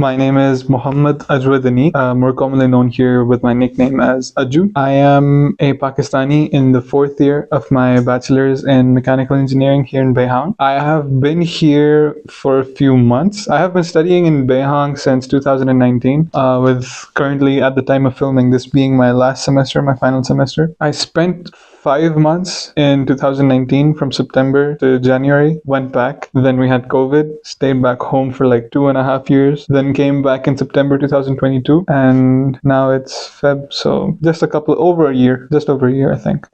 My name is Mohammad Ajwadani, more commonly known here with my nickname as Aju. I am a Pakistani in the fourth year of my bachelor's in mechanical engineering here in Behang. I have been here for a few months. I have been studying in Behang since 2019, with currently at the time of filming this being my last semester, my final semester. I spent 5 months in 2019 from September to January, went back. Then we had COVID, stayed back home for like 2.5 years, then came back in September 2022, and now it's Feb, so just over a year, I think.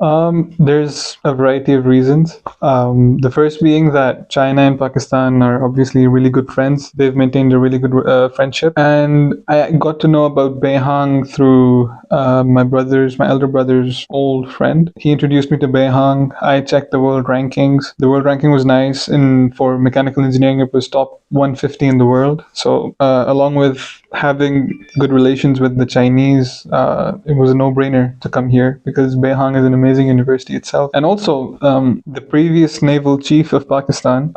There's a variety of reasons. The first being that China and Pakistan are obviously really good friends. They've maintained a really good friendship, and I got to know about Behang through my elder brother's old friend. He introduced me to Behang. I checked the world rankings. The world ranking was nice, and for mechanical engineering, it was top 150 in the world. So, along with having good relations with the Chinese, it was a no-brainer to come here because Behang is an amazing university itself. And also, the previous naval chief of Pakistan,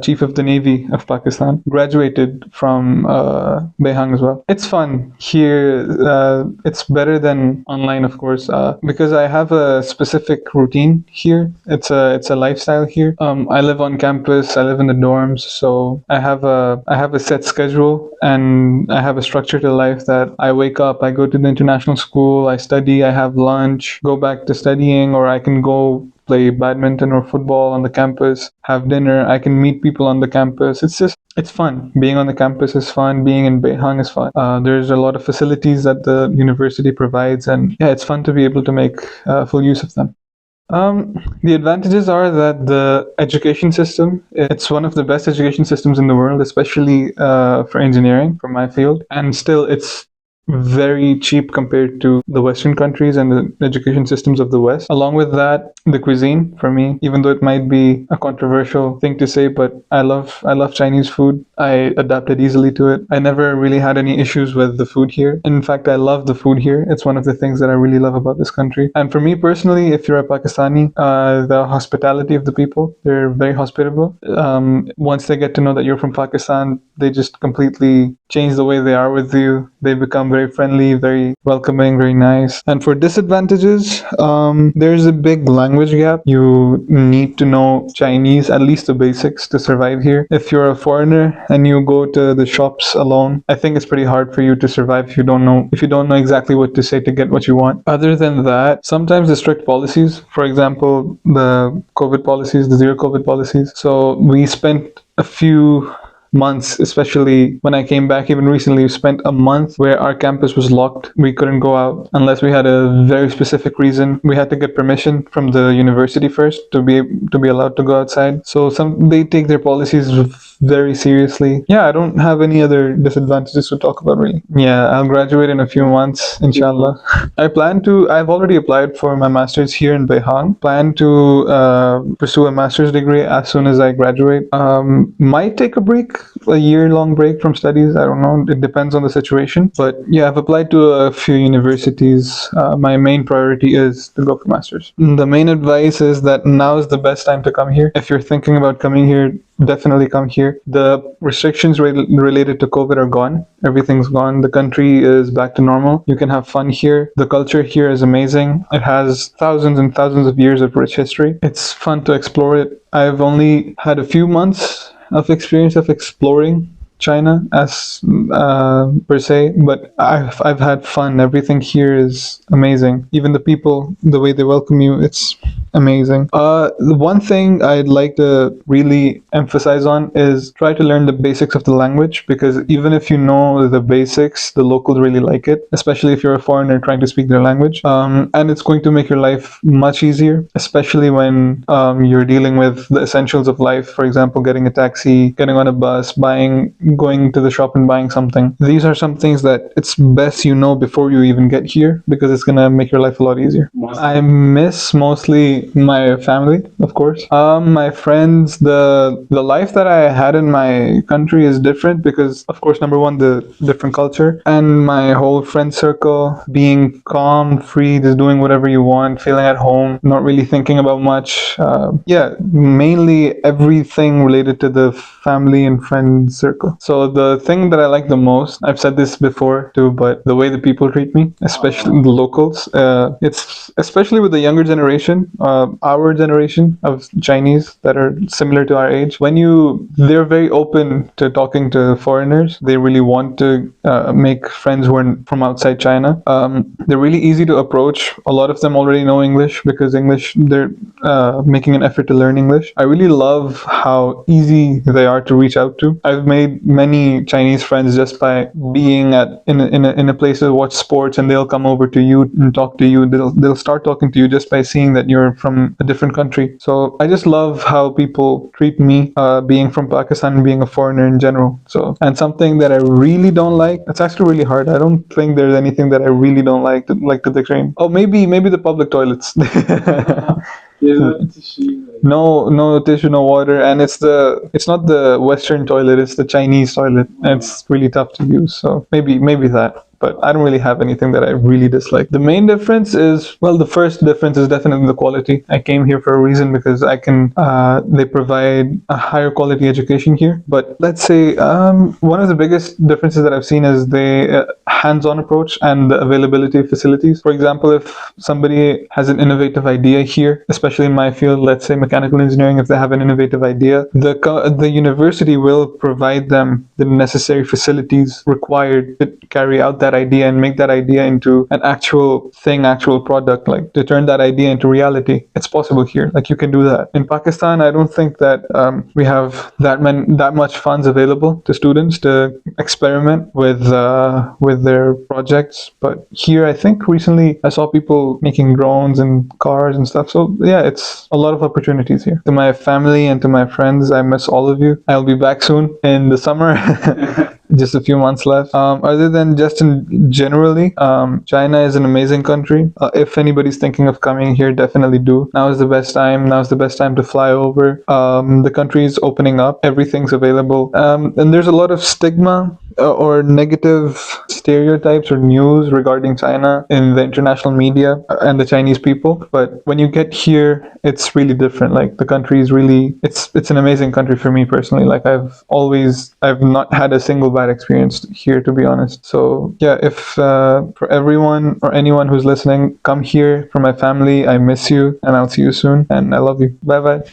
chief of the Navy of Pakistan, graduated from Behang as well. It's fun here. It's better than online, of course, because I have a specific routine here. It's a lifestyle here. I live on campus. I live in the dorms, so I have a set schedule and I have a structure to life that I wake up, I go to the international school, I study, I have lunch, go back to studying, or I can go play badminton or football on the campus, have dinner, I can meet people on the campus. It's fun. Being on the campus is fun. Being in Behang is fun. There's a lot of facilities that the university provides, and yeah, it's fun to be able to make full use of them. The advantages are that the education system, it's one of the best education systems in the world, especially for engineering, for my field. And still, it's very cheap compared to the Western countries and the education systems of the West. Along with that, the cuisine for me, even though it might be a controversial thing to say, but I love Chinese food. I adapted easily to it. I never really had any issues with the food here. In fact, I love the food here. It's one of the things that I really love about this country. And for me personally, if you're a Pakistani, the hospitality of the people, they're very hospitable. Once they get to know that you're from Pakistan, they just completely change the way they are with you. They become very friendly, very welcoming, very nice. And for disadvantages, there's a big language gap. You need to know Chinese, at least the basics, to survive here. If you're a foreigner and you go to the shops alone, I think it's pretty hard for you to survive if you don't know exactly what to say to get what you want. Other than that, sometimes the strict policies, for example, the COVID policies, the zero COVID policies. So we spent a few months, especially when I came back even recently, we spent a month where our campus was locked. We couldn't go out unless we had a very specific reason. We had to get permission from the university first to be allowed to go outside. So they take their policies very seriously. Yeah, I don't have any other disadvantages to talk about really. Yeah, I'll graduate in a few months, inshallah. I've already applied for my master's here in Behang. Plan to pursue a master's degree as soon as I graduate. Might take a year-long break from studies. I don't know. It depends on the situation. But yeah, I've applied to a few universities. My main priority is to go for master's. The main advice is that now is the best time to come here. If you're thinking about coming here, definitely come here. The restrictions related to COVID are gone. Everything's gone. The country is back to normal. You can have fun here. The culture here is amazing. It has thousands and thousands of years of rich history. It's fun to explore it. I've only had a few months of experience of exploring China as per se, but I've had fun. Everything here is amazing. Even the people, the way they welcome you, it's amazing. The one thing I'd like to really emphasize on is try to learn the basics of the language, because even if you know the basics, the locals really like it, especially if you're a foreigner trying to speak their language. And it's going to make your life much easier, especially when you're dealing with the essentials of life. For example, getting a taxi, getting on a bus, going to the shop and buying something. These are some things that it's best you know before you even get here, because it's gonna make your life a lot easier. I miss mostly my family, of course. My friends, the life that I had in my country is different because, of course, number one, the different culture, and my whole friend circle, being calm, free, just doing whatever you want, feeling at home, not really thinking about much. Yeah, mainly everything related to the family and friend circle. So the thing that I like the most, I've said this before too, but the way the people treat me, especially the locals, it's especially with the younger generation, our generation of Chinese that are similar to our age. They're very open to talking to foreigners. They really want to make friends who are from outside China. They're really easy to approach. A lot of them already know English because they're making an effort to learn English. I really love how easy they are to reach out to. I've made many Chinese friends just by being in a place to watch sports, and they'll come over to you and talk to you. They'll start talking to you just by seeing that you're from a different country. So I just love how people treat me, being from Pakistan and being a foreigner in general. So, and something that I really don't like, it's actually really hard. I don't think there's anything that I really don't like to the extreme. Oh, maybe the public toilets. No tissue, no water, and it's not the Western toilet, it's the Chinese toilet, and it's really tough to use. So maybe that. But I don't really have anything that I really dislike. The main difference is, well, the first difference is definitely the quality. I came here for a reason because they provide a higher quality education here. But let's say one of the biggest differences that I've seen is the hands-on approach and the availability of facilities. For example, if somebody has an innovative idea here, especially in my field, let's say mechanical engineering, if they have an innovative idea, the university will provide them the necessary facilities required to carry out that idea and make that idea into an actual product, like to turn that idea into reality. It's possible here. Like, you can do that. In Pakistan, I don't think that we have that much funds available to students to experiment with their projects. But here, I think recently I saw people making drones and cars and stuff. So yeah, it's a lot of opportunities here. To my family and to my friends, I miss all of you. I'll be back soon in the summer. Just a few months left. Other than generally, China is an amazing country. If anybody's thinking of coming here, definitely do. Now is the best time. Now is the best time to fly over. The country is opening up. Everything's available. And there's a lot of stigma or negative stereotypes or news regarding China in the international media and the Chinese people. But when you get here, it's really different. Like, the country is really, it's an amazing country for me personally. Like, I've not had a single bad experience here, to be honest. So yeah, if for everyone or anyone who's listening, come here. For my family, I miss you, and I'll see you soon, and I love you. Bye bye.